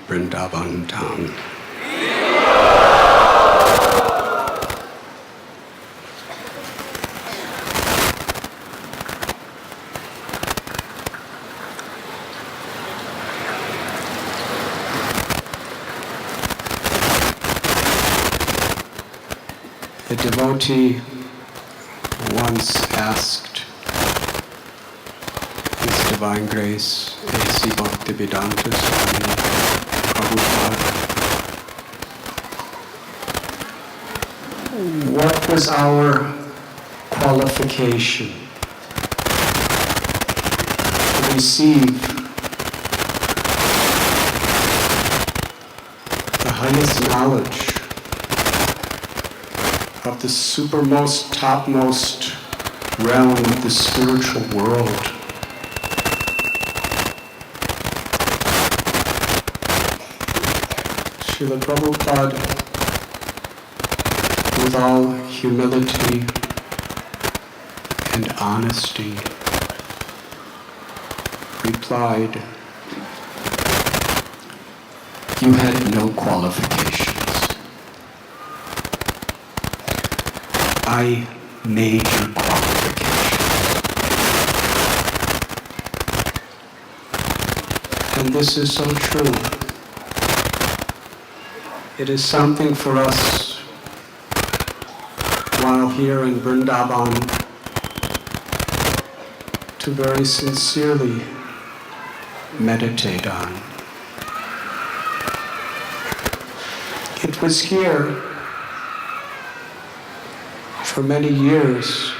Vrindavan Dham. A devotee once asked His Divine Grace, A.C. Bhaktivedanta Swami Prabhupada, what was our qualification to receive the highest knowledge of the supermost, topmost realm of the spiritual world. Srila Prabhupada, with all humility and honesty, replied, "You had no qualifications. I made your qualifications." And this is so true. It is something for us while here in Vrindavan to very sincerely meditate on. It was here for many years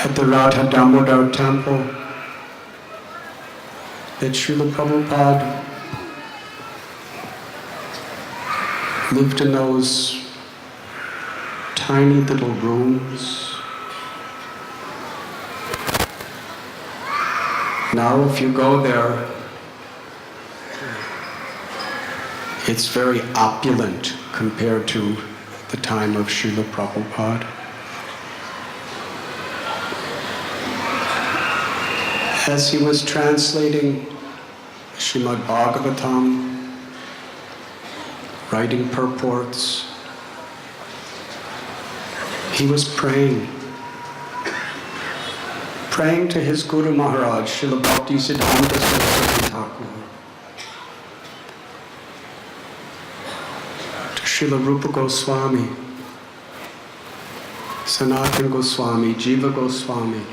at the Radha temple that Srila Prabhupada lived in those tiny little rooms. Now if you go there, it's very opulent compared to the time of Srila Prabhupada. As he was translating Srimad Bhagavatam, writing purports, he was praying to his Guru Maharaj, Srila Bhaktisiddhanta Saraswati Thakur, to Srila Rupa Goswami, Sanatana Goswami, Jiva Goswami,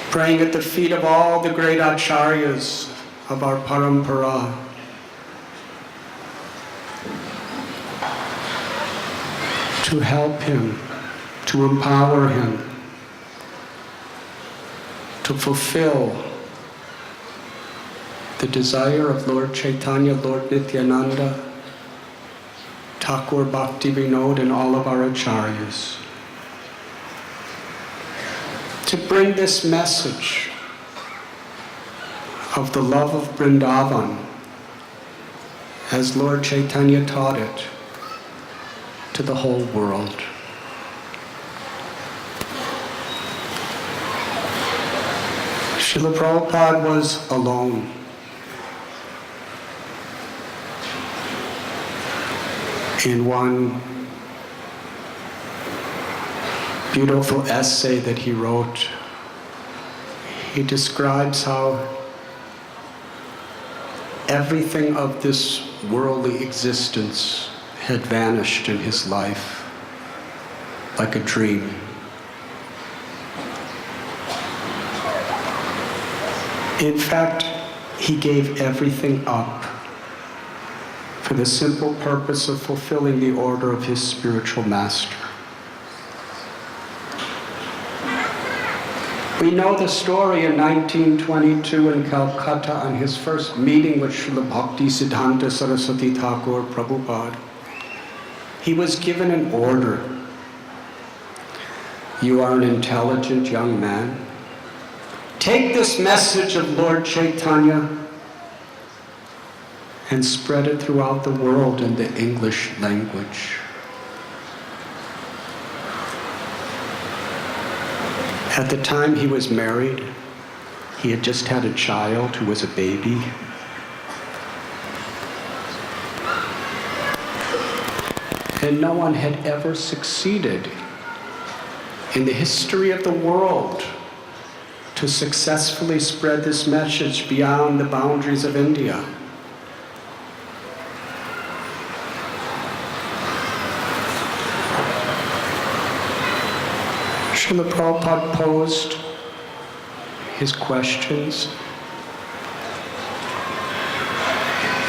praying at the feet of all the great acharyas of our parampara, to help him, to empower him, to fulfill the desire of Lord Chaitanya, Lord Nityananda, Thakur Bhakti Vinod, and all of our acharyas. To bring this message of the love of Vrindavan as Lord Chaitanya taught it to the whole world. Srila Prabhupada was alone. In one beautiful essay that he wrote, he describes how everything of this worldly existence had vanished in his life like a dream. In fact, he gave everything up for the simple purpose of fulfilling the order of his spiritual master. We know the story in 1922 in Calcutta on his first meeting with Srila Bhaktisiddhanta Saraswati Thakur Prabhupada. He was given an order. You are an intelligent young man. Take this message of Lord Chaitanya and spread it throughout the world in the English language. At the time he was married, He had just had a child who was a baby. And no one had ever succeeded in the history of the world to successfully spread this message beyond the boundaries of India. Srila Prabhupada posed his questions,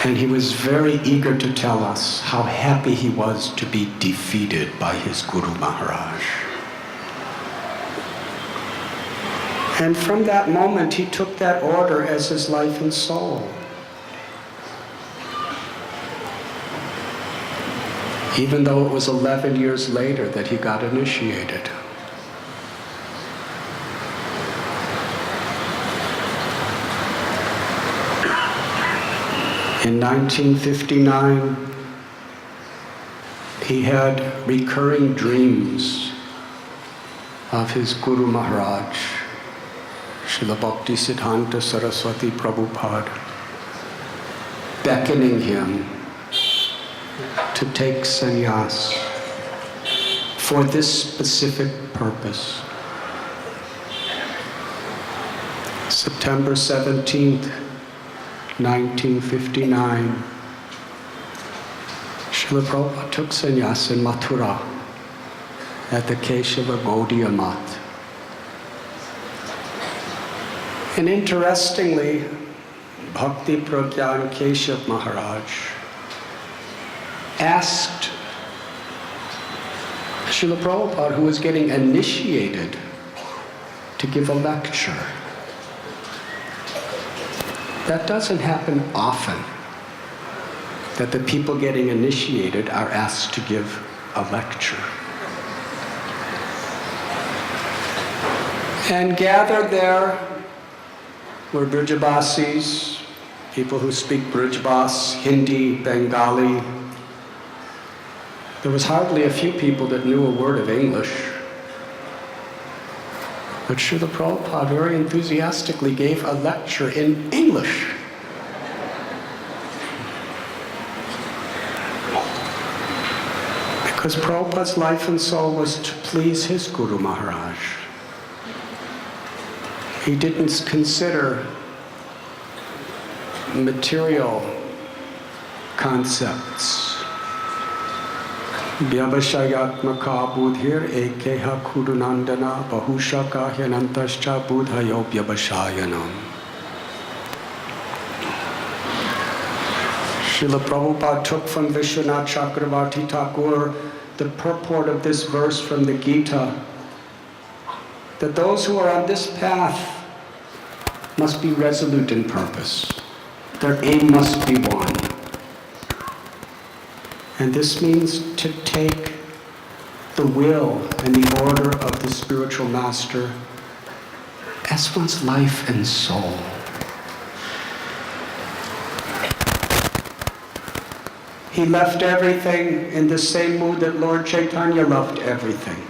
and he was very eager to tell us how happy he was to be defeated by his Guru Maharaj. And from that moment, he took that order as his life and soul. Even though it was 11 years later that he got initiated. In 1959, he had recurring dreams of his Guru Maharaj, Srila Bhaktisiddhanta Saraswati Prabhupada, beckoning him to take sannyas for this specific purpose. September 17th, 1959, Srila Prabhupada took sannyas in Mathura at the Keshava Gaudiya Math. And interestingly, Bhakti Pragyan Keshav Maharaj asked Srila Prabhupada, who was getting initiated, to give a lecture. That doesn't happen often, that the people getting initiated are asked to give a lecture. And gathered there were Brijabasis, people who speak Brijbas, Hindi, Bengali. There was hardly a few people that knew a word of English. But Srila Prabhupada very enthusiastically gave a lecture in English. Because Prabhupada's life and soul was to please his Guru Maharaj. He didn't consider material concepts. Vyavashayatmaka budhir ekeha kudunandana bahushaka hyanantascha budhayo vyavashayanam. Srila Prabhupada took from Vishwanath Chakravarti Thakur the purport of this verse from the Gita, that those who are on this path must be resolute in purpose. Their aim must be one. And this means to take the will and the order of the spiritual master as one's life and soul. He left everything in the same mood that Lord Chaitanya loved everything.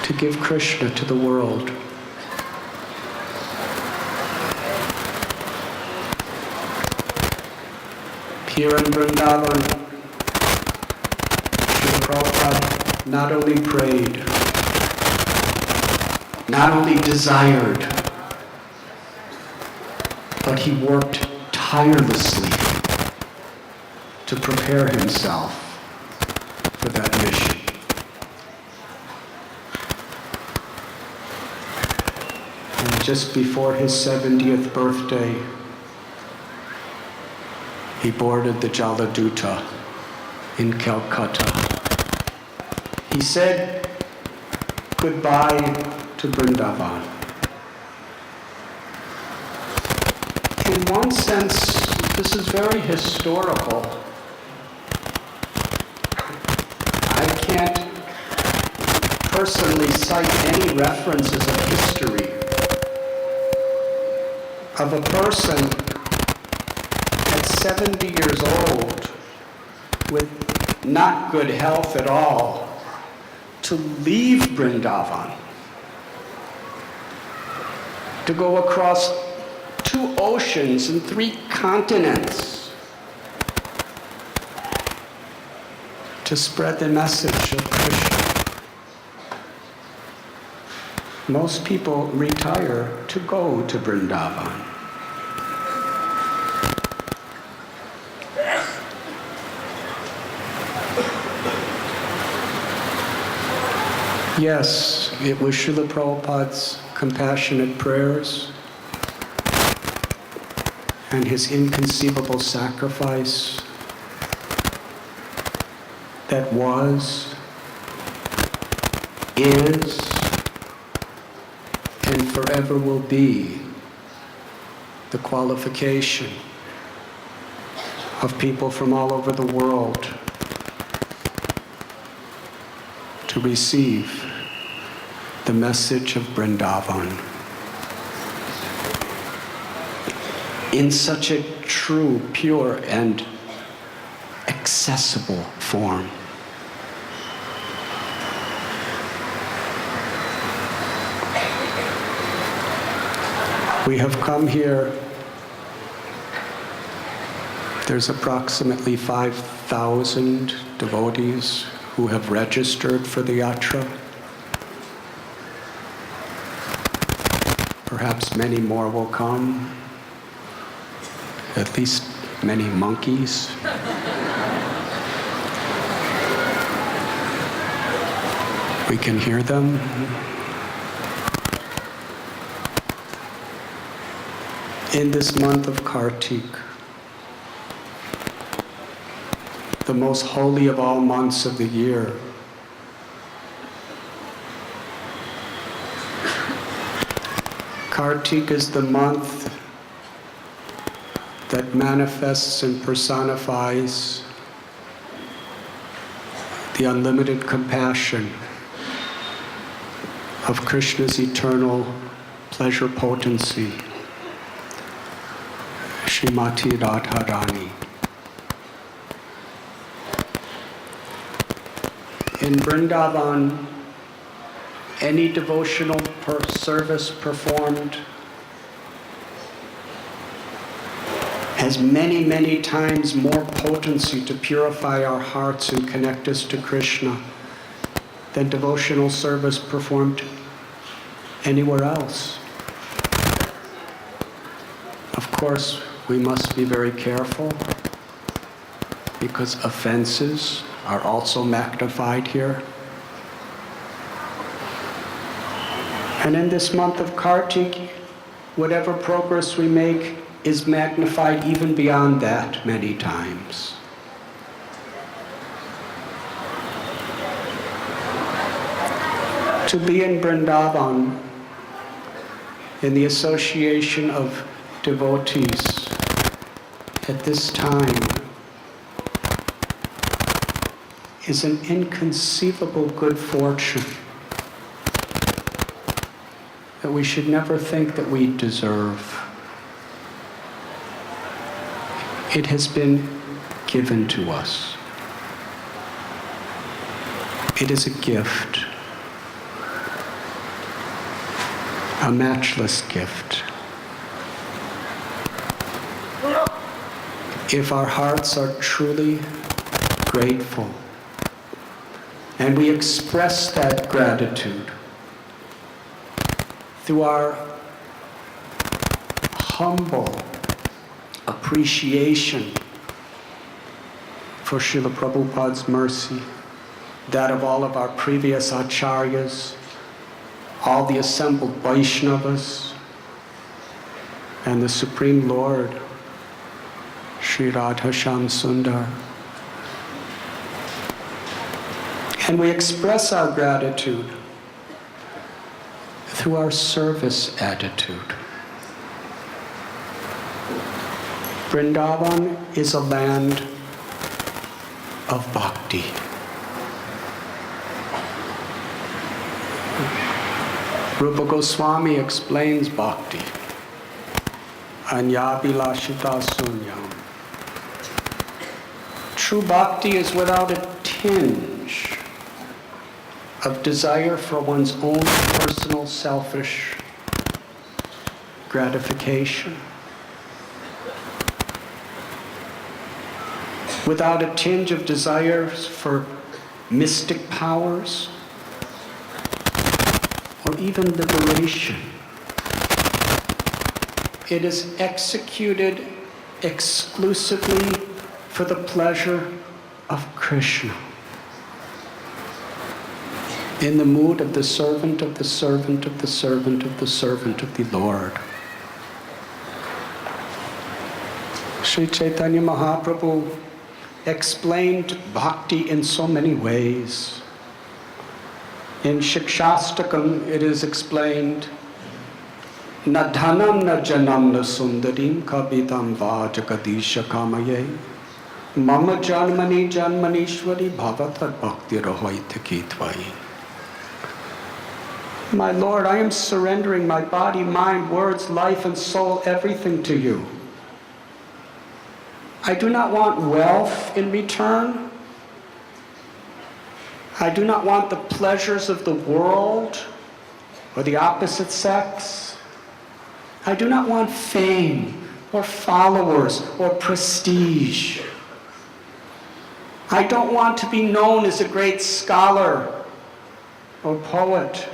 To give Krishna to the world. Here in Vrindavan, Srila Prabhupada not only prayed, not only desired, but he worked tirelessly to prepare himself for that mission. And just before his 70th birthday, he boarded the Jaladuta in Calcutta. He said goodbye to Vrindavan. In one sense, this is very historical. I can't personally cite any references of history of a person at 70 years old with not good health at all to leave Vrindavan to go across 2 oceans and 3 continents to spread the message of Krishna. Most people retire to go to Vrindavan. Yes, it was Srila Prabhupada's compassionate prayers and his inconceivable sacrifice that was, is, and forever will be the qualification of people from all over the world to receive the message of Vrindavan in such a true, pure, and accessible form. We have come here. There's approximately 5,000 devotees who have registered for the Yatra. Perhaps many more will come. At least many monkeys. We can hear them. In this month of Kartik, the most holy of all months of the year, Kartik is the month that manifests and personifies the unlimited compassion of Krishna's eternal pleasure potency, Srimati Radharani. In Vrindavan, any devotional service performed has many, many times more potency to purify our hearts and connect us to Krishna than devotional service performed anywhere else. Of course, we must be very careful because offenses are also magnified here. And in this month of Kartik, whatever progress we make is magnified even beyond that many times. To be in Vrindavan, in the association of devotees at this time, is an inconceivable good fortune that we should never think that we deserve. It has been given to us. It is a gift, a matchless gift. If our hearts are truly grateful and we express that gratitude through our humble appreciation for Srila Prabhupada's mercy, that of all of our previous acharyas, all the assembled Vaishnavas, and the Supreme Lord, Sri Radha Shyam Sundar. And we express our gratitude through our service attitude. Vrindavan is a land of bhakti. Rupa Goswami explains bhakti. Anyabhilashita sunyam. True bhakti is without a tinge of desire for one's own personal selfish gratification, without a tinge of desires for mystic powers or even liberation. It is executed exclusively for the pleasure of Krishna, in the mood of the servant of the servant of the servant of the servant of the Lord. Sri Chaitanya Mahaprabhu explained bhakti in so many ways. In Shikshastakam it is explained, Na dhanam na janam na sundarim kabitam vajakadisha kamaye mama janmani janmanishwari bhavatad bhakti rahoita kitvai. My Lord, I am surrendering my body, mind, words, life, and soul, everything to you. I do not want wealth in return. I do not want the pleasures of the world or the opposite sex. I do not want fame or followers or prestige. I don't want to be known as a great scholar or poet.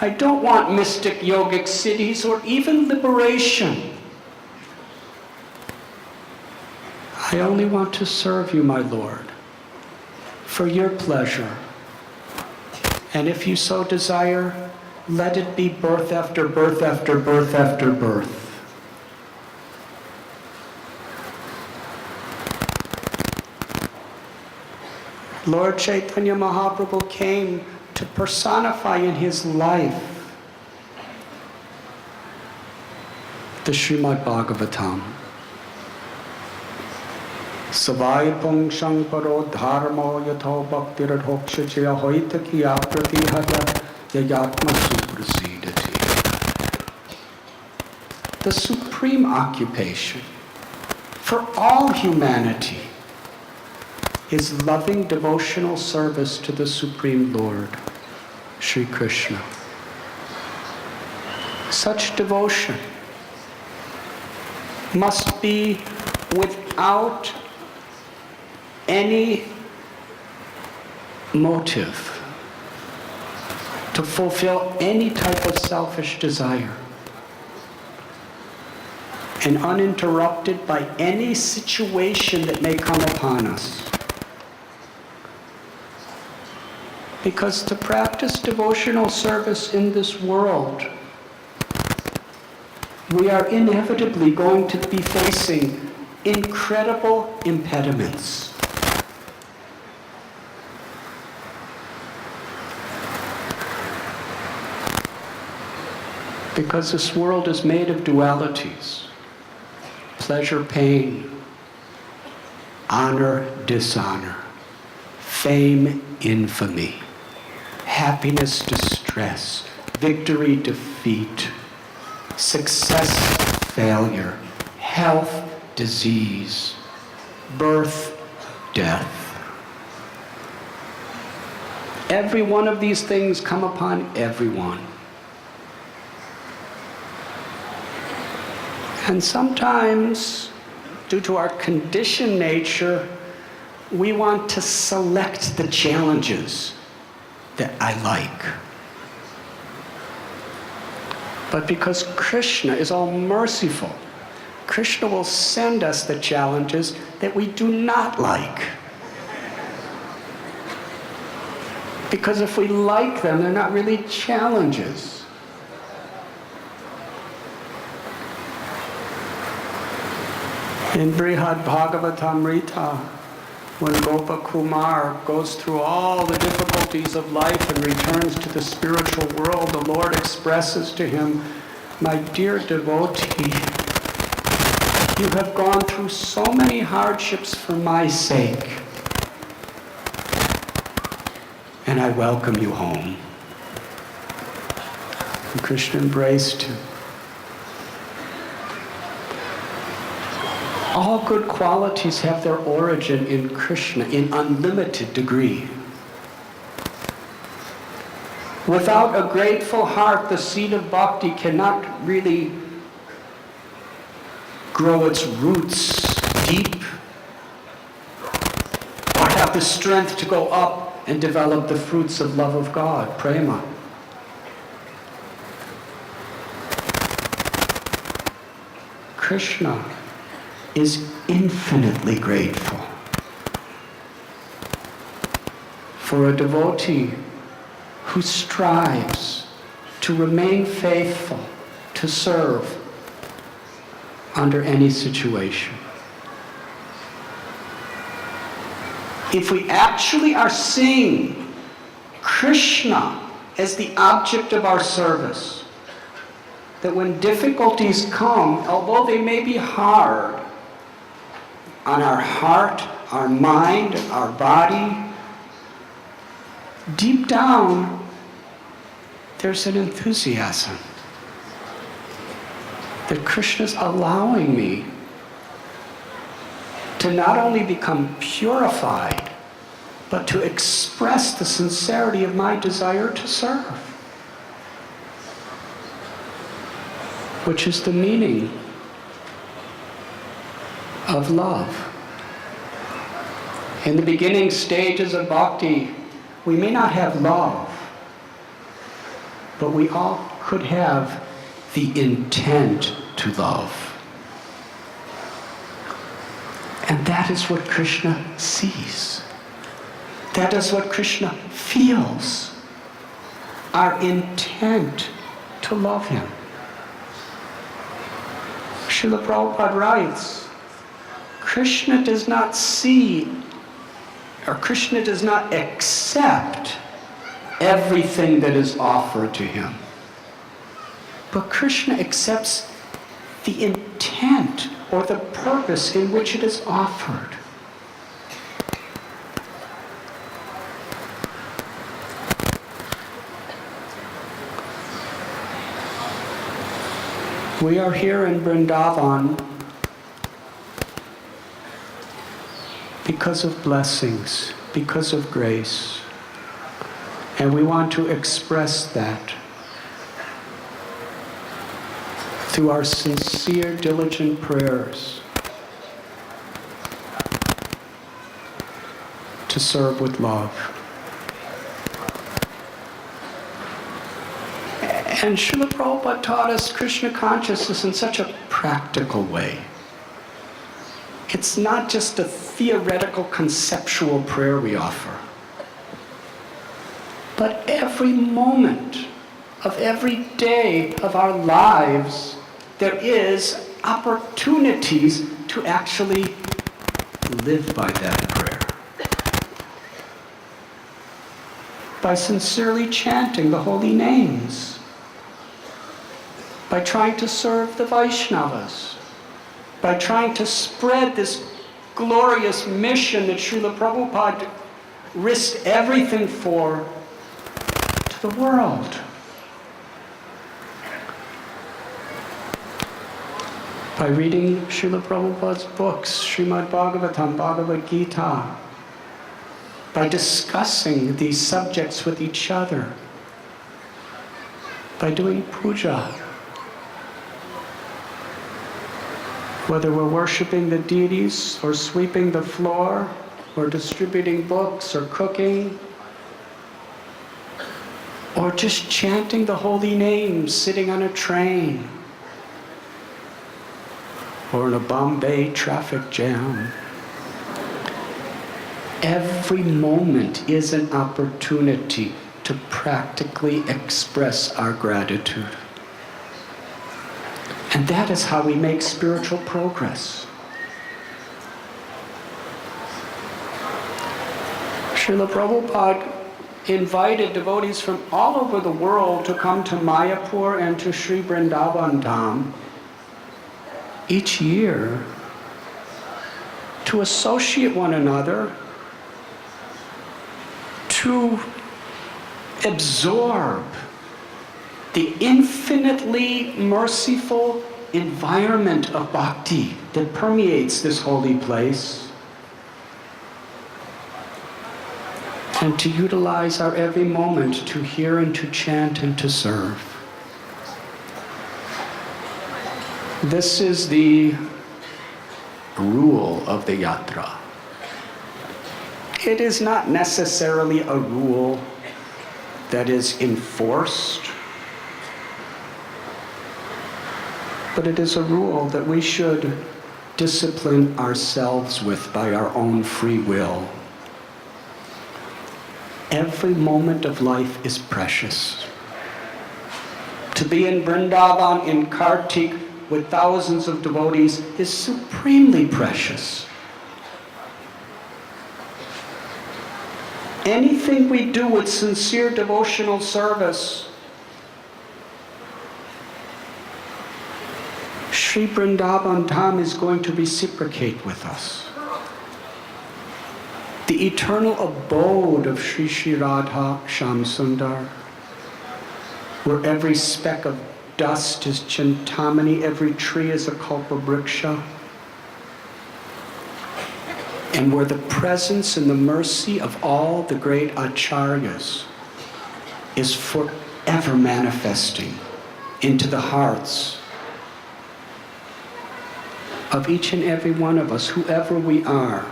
I don't want mystic yogic cities or even liberation. I only want to serve you, my Lord, for your pleasure. And if you so desire, let it be birth after birth after birth after birth. Lord Chaitanya Mahaprabhu came to personify in his life the Srimad Bhagavatam. Savai pungshang paro dharmo yatho bhaktiradhoksha jaya hoita ki apratihaya yayatma suprasidati. The supreme occupation for all humanity is loving devotional service to the Supreme Lord, Sri Krishna. Such devotion must be without any motive to fulfill any type of selfish desire, and uninterrupted by any situation that may come upon us. Because to practice devotional service in this world, we are inevitably going to be facing incredible impediments. Because this world is made of dualities: pleasure, pain, honor, dishonor, fame, infamy, happiness, distress, victory, defeat, success, failure, health, disease, birth, death. Every one of these things come upon everyone. And sometimes, due to our conditioned nature, we want to select the challenges that I like. But because Krishna is all merciful, Krishna will send us the challenges that we do not like. Because if we like them, they're not really challenges. In Brihad Bhagavatamrita, when Gopakumar goes through all the difficulties of life and returns to the spiritual world, the Lord expresses to him, "My dear devotee, you have gone through so many hardships for my sake, and I welcome you home." And Krishna embraced him. All good qualities have their origin in Krishna in unlimited degree. Without a grateful heart, the seed of bhakti cannot really grow its roots deep or have the strength to go up and develop the fruits of love of God, prema. Krishna is infinitely grateful for a devotee who strives to remain faithful, to serve under any situation. If we actually are seeing Krishna as the object of our service, that when difficulties come, although they may be hard on our heart, our mind, our body, deep down, there's an enthusiasm that Krishna's allowing me to not only become purified, but to express the sincerity of my desire to serve, which is the meaning of love. In the beginning stages of bhakti, we may not have love, but we all could have the intent to love. And that is what Krishna sees. That is what Krishna feels. Our intent to love him. Srila Prabhupada writes, Krishna does not see, or Krishna does not accept everything that is offered to him. But Krishna accepts the intent or the purpose in which it is offered. We are here in Vrindavan because of blessings, because of grace. And we want to express that through our sincere, diligent prayers to serve with love. And Srila Prabhupada taught us Krishna consciousness in such a practical way. It's not just a theoretical, conceptual prayer we offer, but every moment of every day of our lives, there is opportunities to actually live by that prayer. By sincerely chanting the holy names, by trying to serve the Vaishnavas, by trying to spread this glorious mission that Srila Prabhupada risked everything for to the world. By reading Srila Prabhupada's books, Srimad Bhagavatam, Bhagavad Gita, by discussing these subjects with each other, by doing puja, whether we're worshiping the deities or sweeping the floor or distributing books or cooking, or just chanting the holy names sitting on a train or in a Bombay traffic jam. Every moment is an opportunity to practically express our gratitude. And that is how we make spiritual progress. Srila Prabhupada invited devotees from all over the world to come to Mayapur and to Sri Vrindavan Dham each year to associate one another, to absorb the infinitely merciful environment of bhakti that permeates this holy place. and to utilize our every moment to hear and to chant and to serve. This is the rule of the Yatra. It is not necessarily a rule that is enforced, but it is a rule that we should discipline ourselves with by our own free will. Every moment of life is precious. To be in Vrindavan in Kartik with thousands of devotees is supremely precious. Anything we do with sincere devotional service, Sri Vrindavan Dham is going to reciprocate with us. The eternal abode of Sri Sri Radha Shyam Sundar, where every speck of dust is Chintamani, every tree is a Kalpabriksha, and where the presence and the mercy of all the great acharyas is forever manifesting into the hearts of each and every one of us, whoever we are.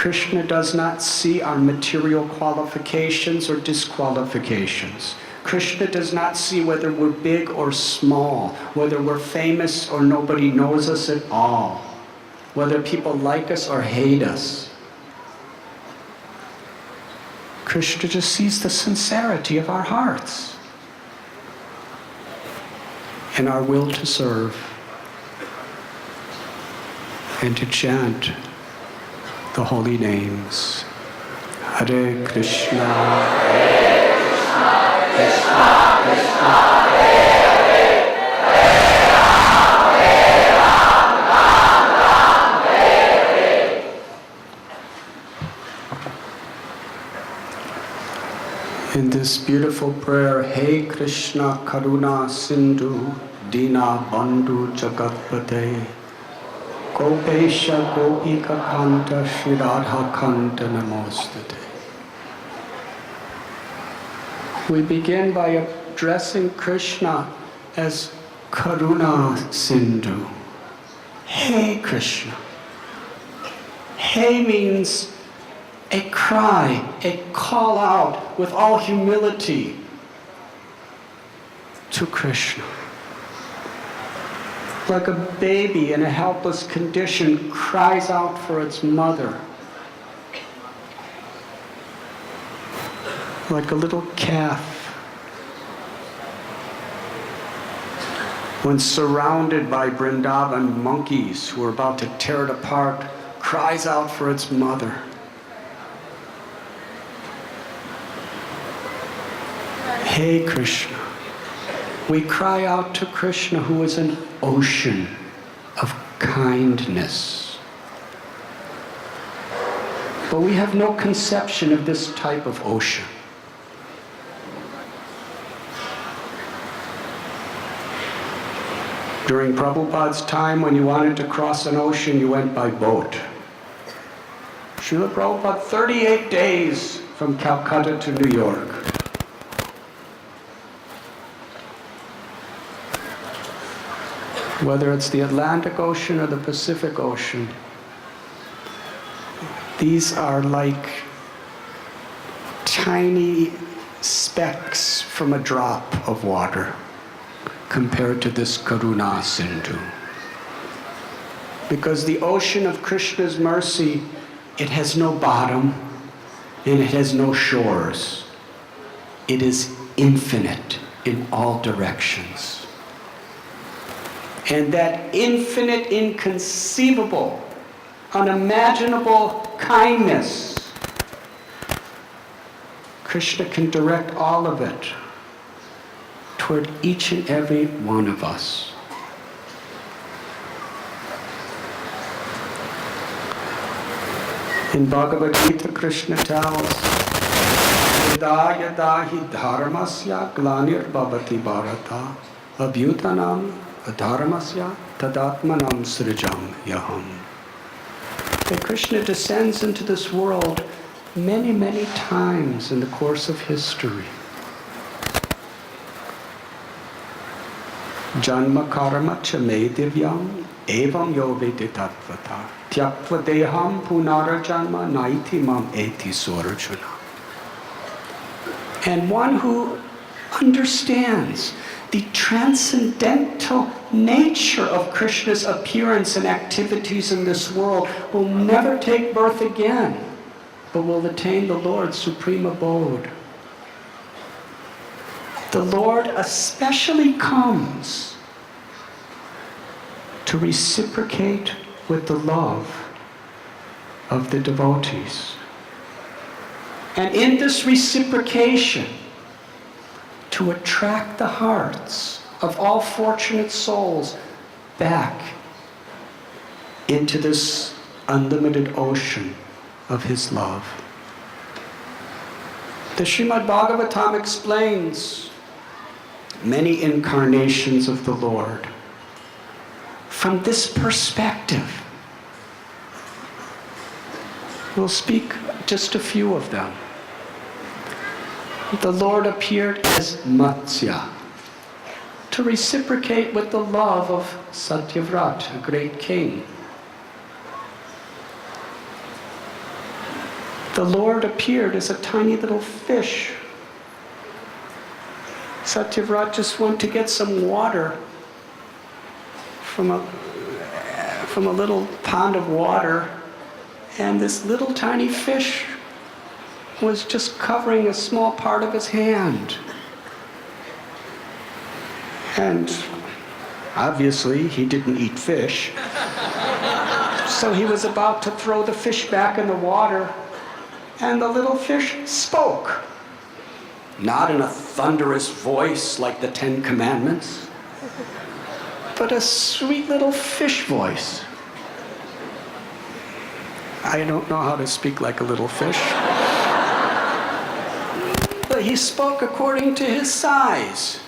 Krishna does not see our material qualifications or disqualifications. Krishna does not see whether we're big or small, whether we're famous or nobody knows us at all, whether people like us or hate us. Krishna just sees the sincerity of our hearts and our will to serve and to chant the holy names. Hare Krishna, Hare Krishna, Krishna Krishna, Hare Hare, Hare Ram, Ram Ram, Hare Hare. In this beautiful prayer, Hey Krishna Karuna Sindhu Dina Bandhu Jagatpate Gopesha Gopika Kanta Shri Radha Kanta Namostate. We begin by addressing Krishna as Karuna Sindhu. Hey Krishna. Hey means a cry, a call out with all humility to Krishna. Like a baby in a helpless condition cries out for its mother. Like a little calf, when surrounded by Vrindavan monkeys who are about to tear it apart, cries out for its mother. Hey Krishna. We cry out to Krishna, who is an ocean of kindness. But we have no conception of this type of ocean. During Prabhupada's time, when you wanted to cross an ocean, you went by boat. Srila Prabhupada, 38 days from Calcutta to New York. Whether it's the Atlantic Ocean or the Pacific Ocean, these are like tiny specks from a drop of water compared to this Karuna Sindhu. Because the ocean of Krishna's mercy, it has no bottom and it has no shores. It is infinite in all directions. And that infinite, inconceivable, unimaginable kindness, Krishna can direct all of it toward each and every one of us. In Bhagavad Gita, Krishna tells, Yada yada hi dharmasya glanir bhavati bharata abhyutanam adharmasya tadatmanam srijam yaham. that Krishna descends into this world many, many times in the course of history. Janma karma cha me divyam evam yo vedi tattvata tyaktva deham punara janma naiti mam eti sorajuna. And one who understands the transcendental nature of Krishna's appearance and activities in this world will never take birth again, but will attain the Lord's supreme abode. The Lord especially comes to reciprocate with the love of the devotees. And in this reciprocation, to attract the hearts of all fortunate souls back into this unlimited ocean of his love. The Srimad Bhagavatam explains many incarnations of the Lord from this perspective. We'll speak just a few of them. The Lord appeared as Matsya to reciprocate with the love of Satyavrat, a great king. The Lord appeared as a tiny little fish. Satyavrat just went to get some water from a little pond of water, and this little tiny fish was just covering a small part of his hand. And obviously he didn't eat fish. So he was about to throw the fish back in the water, and the little fish spoke. Not in a thunderous voice like the Ten Commandments, but a sweet little fish voice. I don't know how to speak like a little fish. But he spoke according to his size.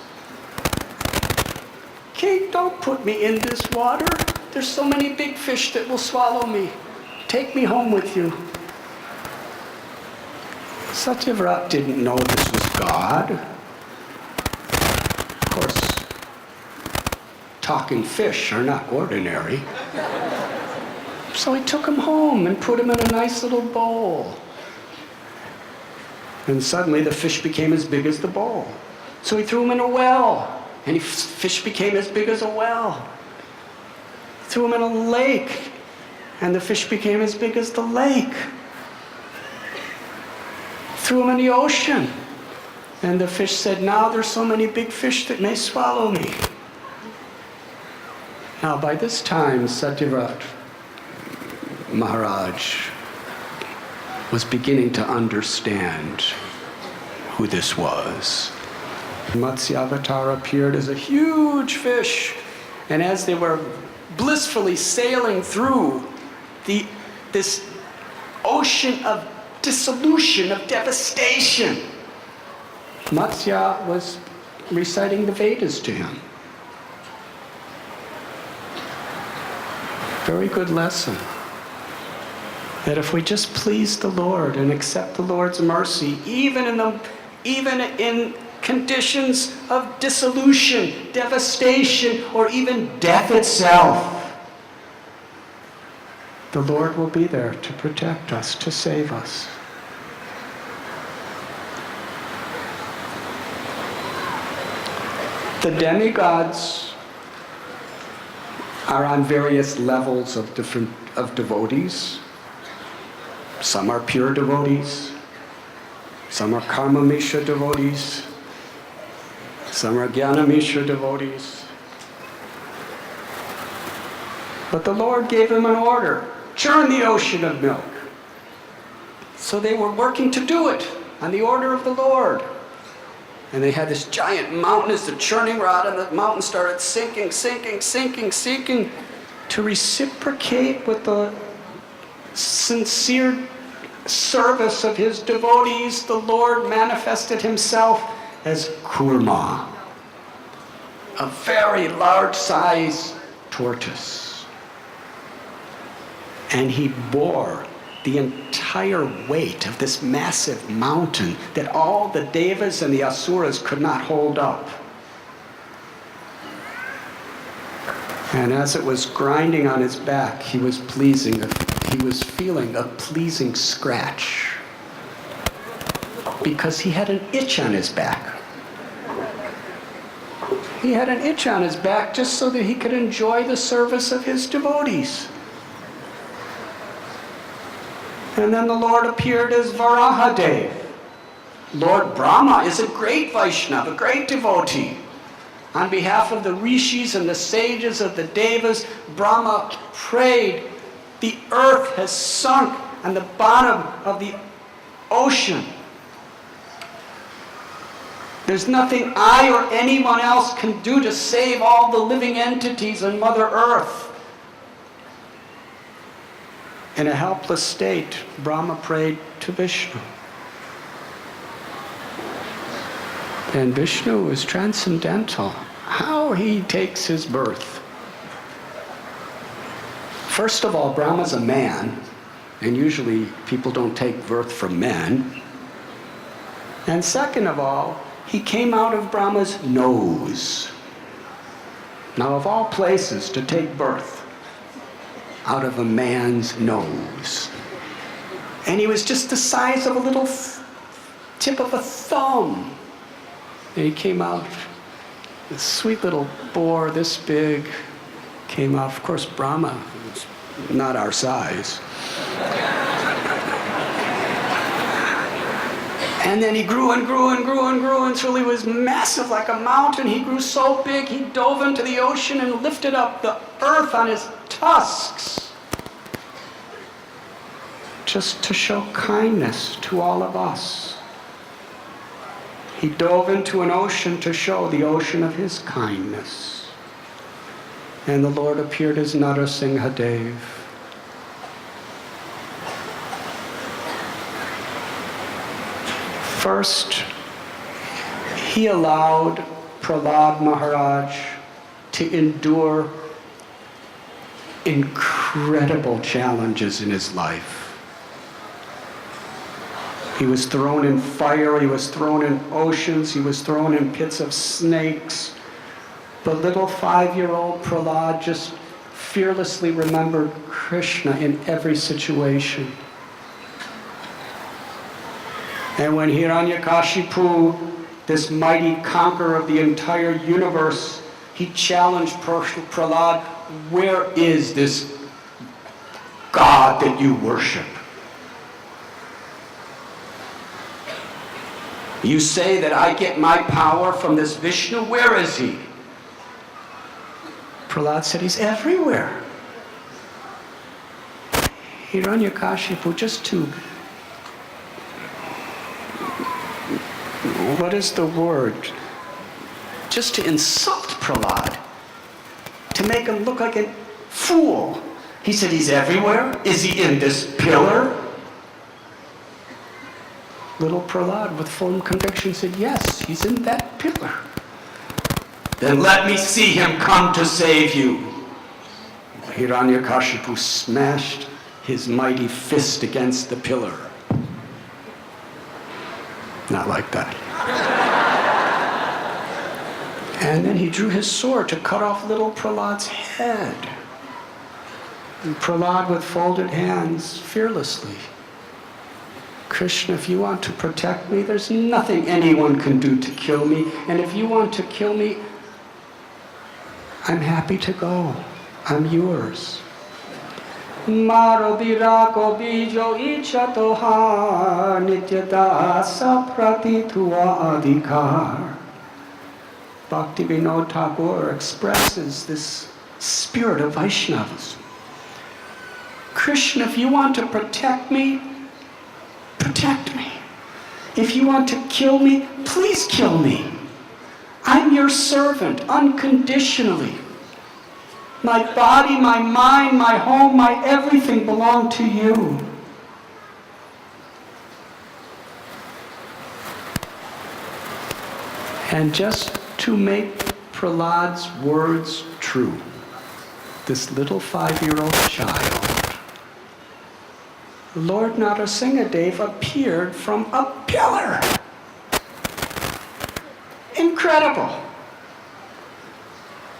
King, don't put me in this water. There's so many big fish that will swallow me. Take me home with you. Satyavrat didn't know this was God. Of course, talking fish are not ordinary. So he took him home and put him in a nice little bowl. And suddenly the fish became as big as the bowl. So he threw him in a well, and fish became as big as a well. Threw him in a lake, and the fish became as big as the lake. Threw him in the ocean, and the fish said, now there's so many big fish that may swallow me. Now by this time, Satyavrat Maharaj was beginning to understand who this was. Matsyavatar appeared as a huge fish, and as they were blissfully sailing through this ocean of dissolution, of devastation, Matsya was reciting the Vedas to him. Very good lesson. That if we just please the Lord and accept the Lord's mercy, even in conditions of dissolution, devastation, or even death itself, the Lord will be there to protect us, to save us. The demigods are on various levels of devotees. Some are pure devotees. Some are karma mishra devotees. Some are jnana mishra devotees. But the Lord gave them an order: churn the ocean of milk. So they were working to do it on the order of the Lord. And they had this giant mountain as the churning rod, and the mountain started sinking, sinking to reciprocate with the sincere service of his devotees. The Lord manifested himself as Kurma, a very large size tortoise. And he bore the entire weight of this massive mountain that all the devas and the asuras could not hold up. And as it was grinding on his back, he was feeling a pleasing scratch, because he had an itch on his back. He had an itch on his back just so that he could enjoy the service of his devotees. And then the Lord appeared as Varahadev. Lord Brahma is a great Vaishnava, a great devotee. On behalf of the rishis and the sages of the devas, Brahma prayed, the earth has sunk on the bottom of the ocean. There's nothing I or anyone else can do to save all the living entities on Mother Earth. In a helpless state, Brahma prayed to Vishnu. And Vishnu is transcendental. How he takes his birth. First of all, Brahma's a man, and usually people don't take birth from men. And second of all, he came out of Brahma's nose. Now, of all places to take birth, out of a man's nose. And he was just the size of a little tip of a thumb. And he came out, this sweet little boar this big, came out. Of course, Brahma was not our size. And then he grew and grew and grew and grew until he was massive like a mountain. He grew so big, he dove into the ocean and lifted up the earth on his tusks, just to show kindness to all of us. He dove into an ocean to show the ocean of his kindness. And the Lord appeared as Narasimhadev. First, he allowed Prahlad Maharaj to endure incredible challenges in his life. He was thrown in fire, he was thrown in oceans, he was thrown in pits of snakes. The little 5-year-old Prahlad just fearlessly remembered Krishna in every situation. And when Hiranyakashipu, this mighty conqueror of the entire universe, he challenged Prahlad, where is this God that you worship? You say that I get my power from this Vishnu, where is he? Prahlad said, he's everywhere. Hiranyakashipu, just to, what is the word? Just to insult Prahlad, to make him look like a fool. He said, he's everywhere? Is he in this pillar? Little Prahlad, with full conviction, said, yes, he's in that pillar. Then let me see him come to save you. Hiranyakashipu smashed his mighty fist against the pillar. Not like that. And then he drew his sword to cut off little Prahlad's head. And Prahlad, with folded hands, fearlessly, Krishna, if you want to protect me, there's nothing anyone can do to kill me. And if you want to kill me, I'm happy to go. I'm yours. Maro birako bijo icha toha nityata sapratitua adhikar. Bhaktivinoda Thakur expresses this spirit of Vaishnavas. Krishna, if you want to protect me, protect me. If you want to kill me, please kill me. I'm your servant unconditionally. My body, my mind, my home, my everything belong to you. And just to make Prahlad's words true, this little 5-year-old child Lord Narasimhadev appeared from a pillar. Incredible.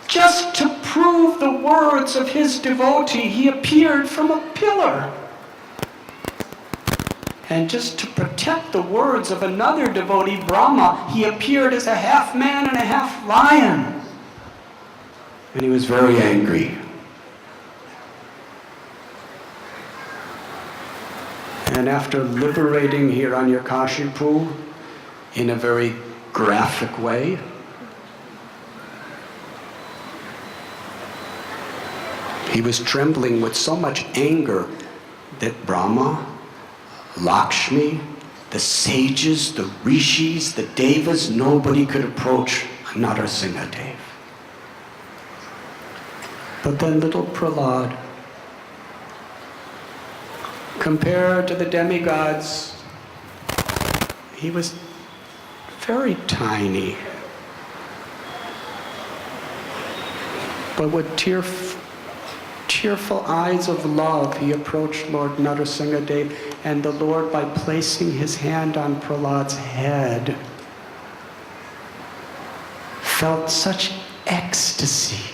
Just to prove the words of his devotee, he appeared from a pillar. And just to protect the words of another devotee, Brahma, he appeared as a half man and a half lion. And he was very angry. And after liberating Hiranyakashipu in a very graphic way, he was trembling with so much anger that Brahma, Lakshmi, the sages, the rishis, the devas, nobody could approach Narasimhadev. But then little Prahlad, compared to the demigods, he was very tiny. But with tearful eyes of love, he approached Lord Narasimhadev, and the Lord, by placing his hand on Prahlad's head, felt such ecstasy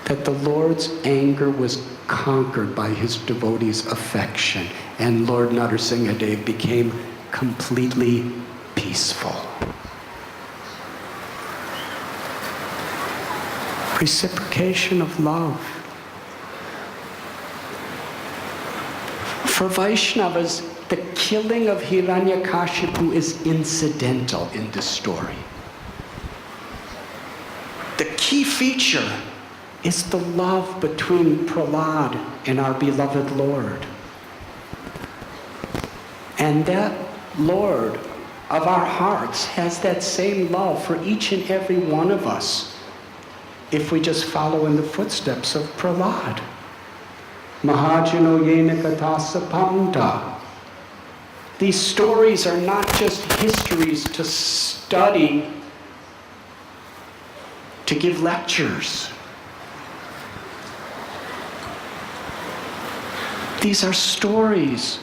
that the Lord's anger was conquered by his devotee's affection, and Lord Narasimhadev became completely peaceful. Reciprocation of love. For Vaishnavas, the killing of Hiranyakashipu is incidental in this story. The key feature is the love between Prahlad and our beloved Lord. And that Lord of our hearts has that same love for each and every one of us if we just follow in the footsteps of Prahlad. Mahajano yena kathasa panta. These stories are not just histories to study, to give lectures. These are stories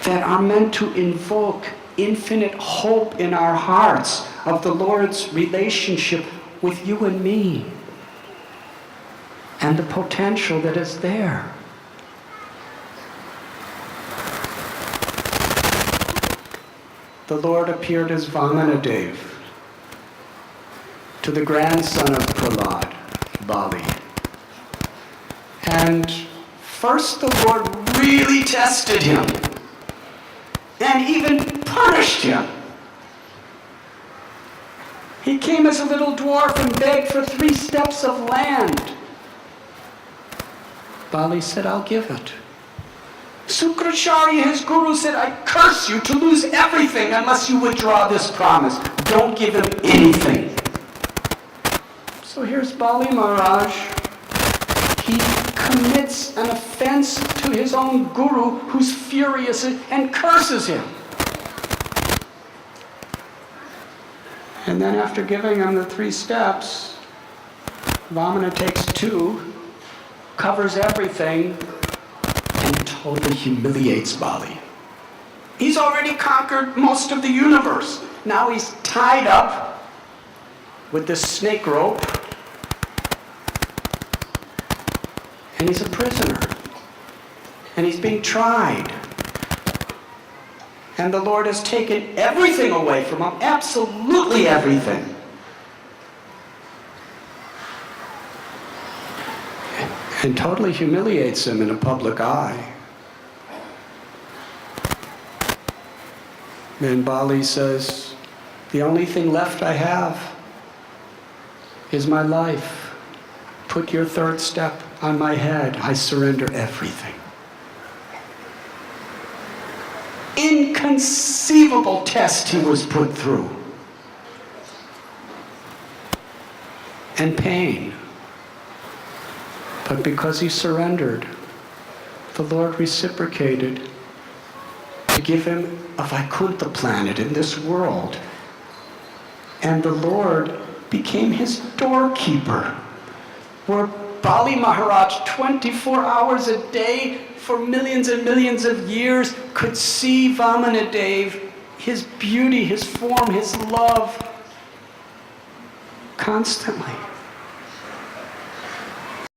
that are meant to invoke infinite hope in our hearts of the Lord's relationship with you and me, and the potential that is there. The Lord appeared as Vamanadev to the grandson of Prahlad, Bali. And first the Lord really tested him and even punished him. He came as a little dwarf and begged for 3 steps of land. Bali said, I'll give it. Sukracharya, his guru, said, I curse you to lose everything unless you withdraw this promise. Don't give him anything. So here's Bali Maharaj. He commits an offense to his own guru, who's furious and curses him. And then after giving him the 3 steps, Vamana takes 2, covers everything, and totally humiliates Bali. He's already conquered most of the universe. Now he's tied up with this snake rope, and he's a prisoner. And he's being tried. And the Lord has taken everything away from him, absolutely everything. And totally humiliates him in a public eye. And Bali says, the only thing left I have is my life. Put your 3rd step on my head. I surrender everything. Inconceivable test he was put through. And pain. But because he surrendered, the Lord reciprocated to give him a Vaikuntha planet in this world. And the Lord became his doorkeeper, where Bali Maharaj, 24 hours a day for millions and millions of years, could see Vamanadev, his beauty, his form, his love, constantly.